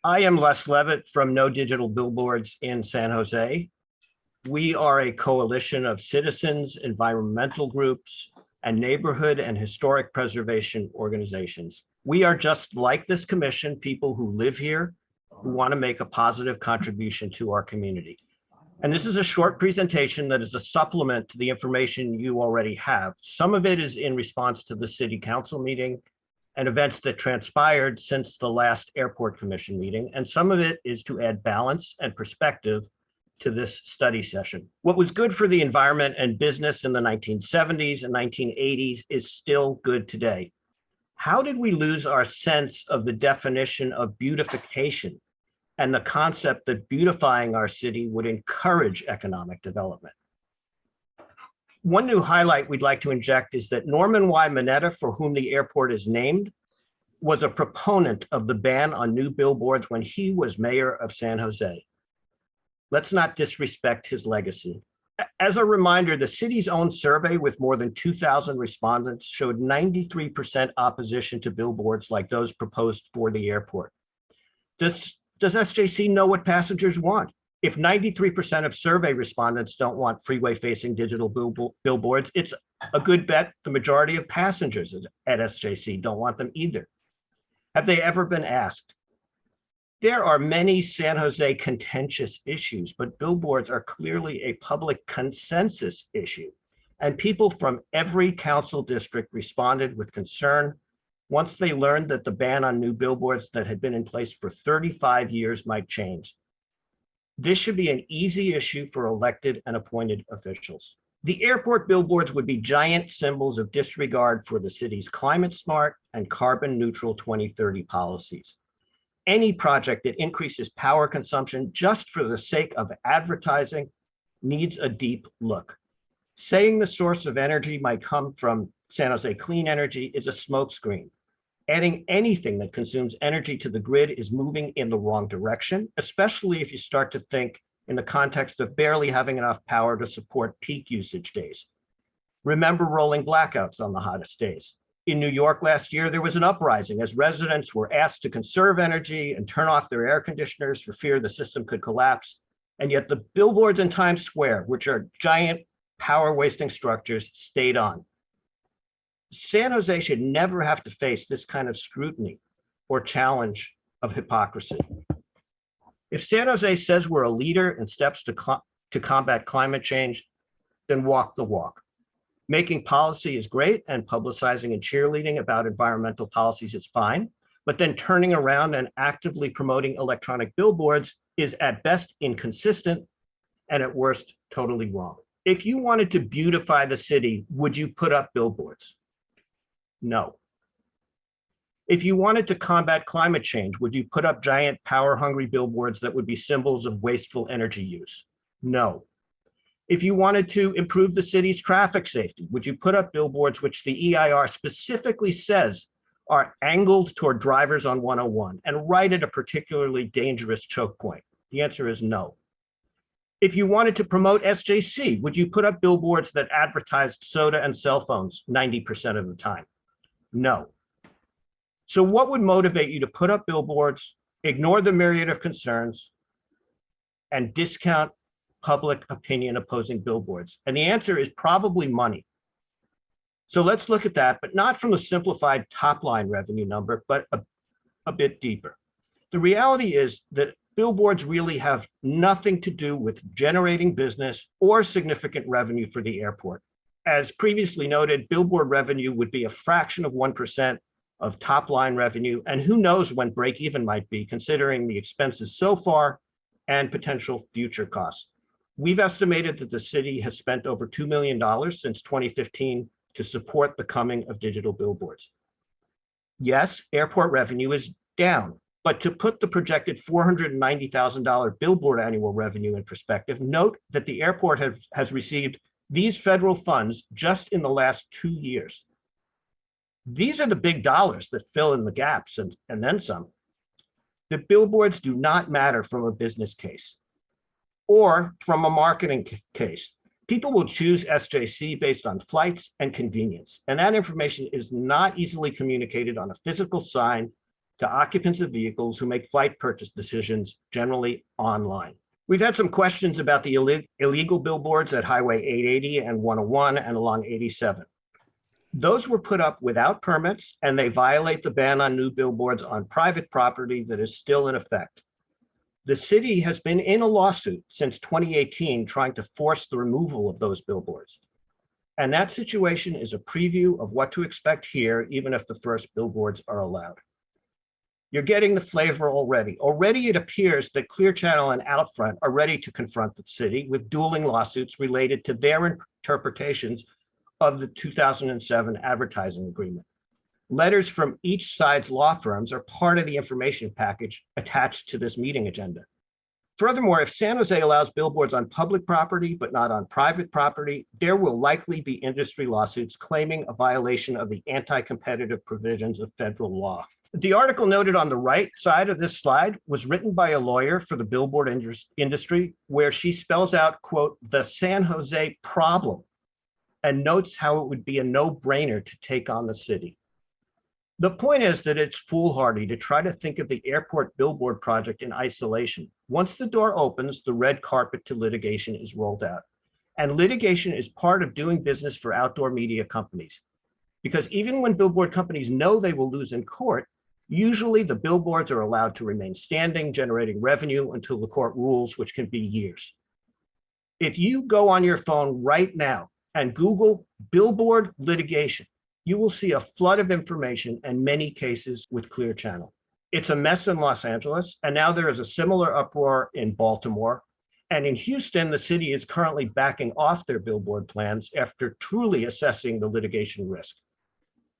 I am Les Levitt from No Digital Billboards in San Jose. We are a coalition of citizens, environmental groups, and neighborhood and historic preservation organizations. We are just like this commission, people who live here, who want to make a positive contribution to our community. And this is a short presentation that is a supplement to the information you already have. Some of it is in response to the City Council meeting and events that transpired since the last Airport Commission meeting, and some of it is to add balance and perspective to this study session. What was good for the environment and business in the 1970s and 1980s is still good today. How did we lose our sense of the definition of beautification and the concept that beautifying our city would encourage economic development? One new highlight we'd like to inject is that Norman Y. Mineta, for whom the airport is named, was a proponent of the ban on new billboards when he was mayor of San Jose. Let's not disrespect his legacy. As a reminder, the city's own survey with more than 2,000 respondents showed 93% opposition to billboards like those proposed for the airport. Does SJC know what passengers want? If 93% of survey respondents don't want freeway-facing digital billboards, it's a good bet the majority of passengers at SJC don't want them either. Have they ever been asked? There are many San Jose contentious issues, but billboards are clearly a public consensus issue, and people from every council district responded with concern once they learned that the ban on new billboards that had been in place for 35 years might change. This should be an easy issue for elected and appointed officials. The airport billboards would be giant symbols of disregard for the city's climate smart and carbon neutral 2030 policies. Any project that increases power consumption just for the sake of advertising needs a deep look. Saying the source of energy might come from San Jose Clean Energy is a smokescreen. Adding anything that consumes energy to the grid is moving in the wrong direction, especially if you start to think in the context of barely having enough power to support peak usage days. Remember rolling blackouts on the hottest days. In New York last year, there was an uprising as residents were asked to conserve energy and turn off their air conditioners for fear the system could collapse. And yet the billboards in Times Square, which are giant power-wasting structures, stayed on. San Jose should never have to face this kind of scrutiny or challenge of hypocrisy. If San Jose says we're a leader in steps to combat climate change, then walk the walk. Making policy is great, and publicizing and cheerleading about environmental policies is fine, but then turning around and actively promoting electronic billboards is at best inconsistent and at worst totally wrong. If you wanted to beautify the city, would you put up billboards? No. If you wanted to combat climate change, would you put up giant power-hungry billboards that would be symbols of wasteful energy use? No. If you wanted to improve the city's traffic safety, would you put up billboards which the EIR specifically says are angled toward drivers on 101 and right at a particularly dangerous choke point? The answer is no. If you wanted to promote SJC, would you put up billboards that advertised soda and cell phones 90% of the time? No. So what would motivate you to put up billboards, ignore the myriad of concerns, and discount public opinion opposing billboards? And the answer is probably money. So let's look at that, but not from a simplified top-line revenue number, but a bit deeper. The reality is that billboards really have nothing to do with generating business or significant revenue for the airport. As previously noted, billboard revenue would be a fraction of 1% of top-line revenue, and who knows when break-even might be, considering the expenses so far and potential future costs. We've estimated that the city has spent over $2 million since 2015 to support the coming of digital billboards. Yes, airport revenue is down, but to put the projected $490,000 billboard annual revenue in perspective, note that the airport has received these federal funds just in the last 2 years. These are the big dollars that fill in the gaps and then some. The billboards do not matter from a business case or from a marketing case. People will choose SJC based on flights and convenience, and that information is not easily communicated on a physical sign to occupants of vehicles who make flight purchase decisions, generally online. We've had some questions about the illegal billboards at Highway 880 and 101 and along 87. Those were put up without permits, and they violate the ban on new billboards on private property that is still in effect. The city has been in a lawsuit since 2018 trying to force the removal of those billboards. And that situation is a preview of what to expect here, even if the first billboards are allowed. You're getting the flavor already. Already it appears that Clear Channel and Outfront are ready to confront the city with dueling lawsuits related to their interpretations of the 2007 advertising agreement. Letters from each side's law firms are part of the information package attached to this meeting agenda. Furthermore, if San Jose allows billboards on public property but not on private property, there will likely be industry lawsuits claiming a violation of the anti-competitive provisions of federal law. The article noted on the right side of this slide was written by a lawyer for the billboard industry, where she spells out, quote, the San Jose problem, and notes how it would be a no-brainer to take on the city. The point is that it's foolhardy to try to think of the airport billboard project in isolation. Once the door opens, the red carpet to litigation is rolled out. And litigation is part of doing business for outdoor media companies. Because even when billboard companies know they will lose in court, usually the billboards are allowed to remain standing, generating revenue until the court rules, which can be years. If you go on your phone right now and Google billboard litigation, you will see a flood of information and many cases with Clear Channel. It's a mess in Los Angeles, and now there is a similar uproar in Baltimore. And in Houston, the city is currently backing off their billboard plans after truly assessing the litigation risk.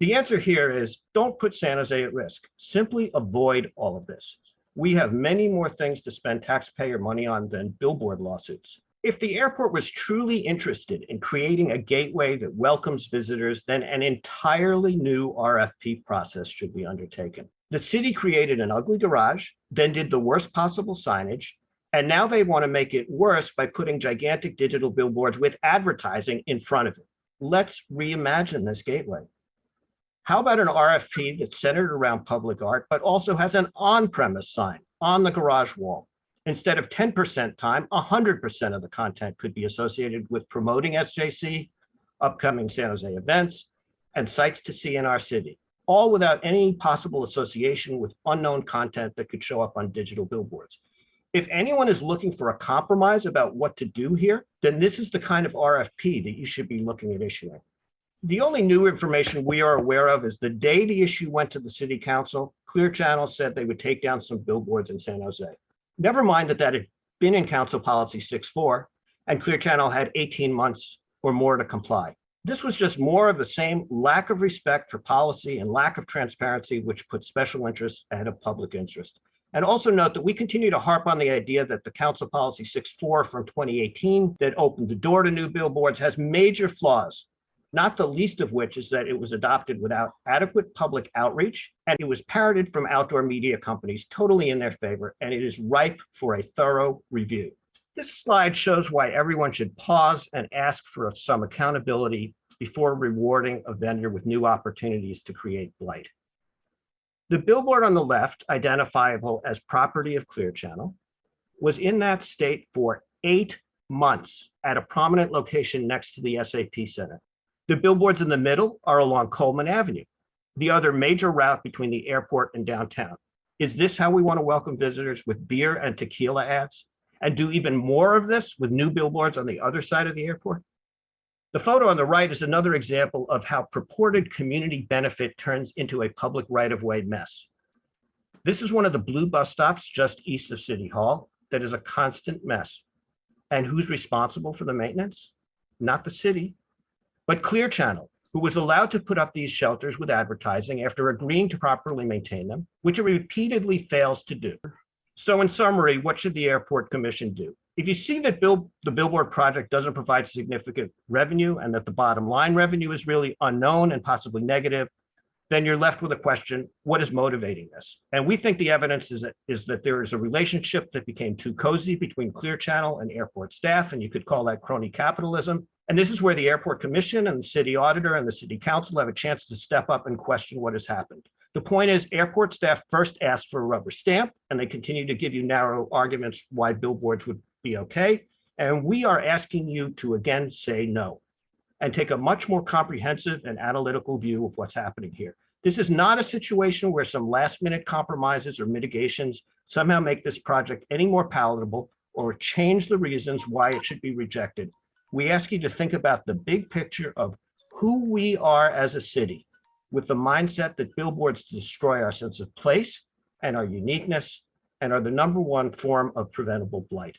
The answer here is don't put San Jose at risk. Simply avoid all of this. We have many more things to spend taxpayer money on than billboard lawsuits. If the airport was truly interested in creating a gateway that welcomes visitors, then an entirely new RFP process should be undertaken. The city created an ugly garage, then did the worst possible signage, and now they want to make it worse by putting gigantic digital billboards with advertising in front of it. Let's reimagine this gateway. How about an RFP that's centered around public art, but also has an on-premise sign on the garage wall? Instead of 10% time, 100% of the content could be associated with promoting SJC, upcoming San Jose events, and sights to see in our city, all without any possible association with unknown content that could show up on digital billboards. If anyone is looking for a compromise about what to do here, then this is the kind of RFP that you should be looking at issuing. The only new information we are aware of is the day the issue went to the city council, Clear Channel said they would take down some billboards in San Jose. Never mind that had been in Council Policy 6.4, and Clear Channel had 18 months or more to comply. This was just more of the same lack of respect for policy and lack of transparency, which put special interests ahead of public interest. And also note that we continue to harp on the idea that the Council Policy 6.4 from 2018 that opened the door to new billboards has major flaws, not the least of which is that it was adopted without adequate public outreach, and it was parroted from outdoor media companies totally in their favor, and it is ripe for a thorough review. This slide shows why everyone should pause and ask for some accountability before rewarding a vendor with new opportunities to create blight. The billboard on the left, identifiable as property of Clear Channel, was in that state for 8 months at a prominent location next to the SAP Center. The billboards in the middle are along Coleman Avenue, the other major route between the airport and downtown. Is this how we want to welcome visitors, with beer and tequila ads? And do even more of this with new billboards on the other side of the airport? The photo on the right is another example of how purported community benefit turns into a public right-of-way mess. This is one of the blue bus stops just east of City Hall that is a constant mess. And who's responsible for the maintenance? Not the city, but Clear Channel, who was allowed to put up these shelters with advertising after agreeing to properly maintain them, which it repeatedly fails to do. So in summary, what should the Airport Commission do? If you see that the billboard project doesn't provide significant revenue and that the bottom line revenue is really unknown and possibly negative, then you're left with a question, what is motivating this? And we think the evidence is that there is a relationship that became too cozy between Clear Channel and airport staff, and you could call that crony capitalism. And this is where the Airport Commission and the city auditor and the city council have a chance to step up and question what has happened. The point is, airport staff first asked for a rubber stamp, and they continue to give you narrow arguments why billboards would be okay. And we are asking you to again say no and take a much more comprehensive and analytical view of what's happening here. This is not a situation where some last-minute compromises or mitigations somehow make this project any more palatable or change the reasons why it should be rejected. We ask you to think about the big picture of who we are as a city, with the mindset that billboards destroy our sense of place and our uniqueness and are the #1 form of preventable blight.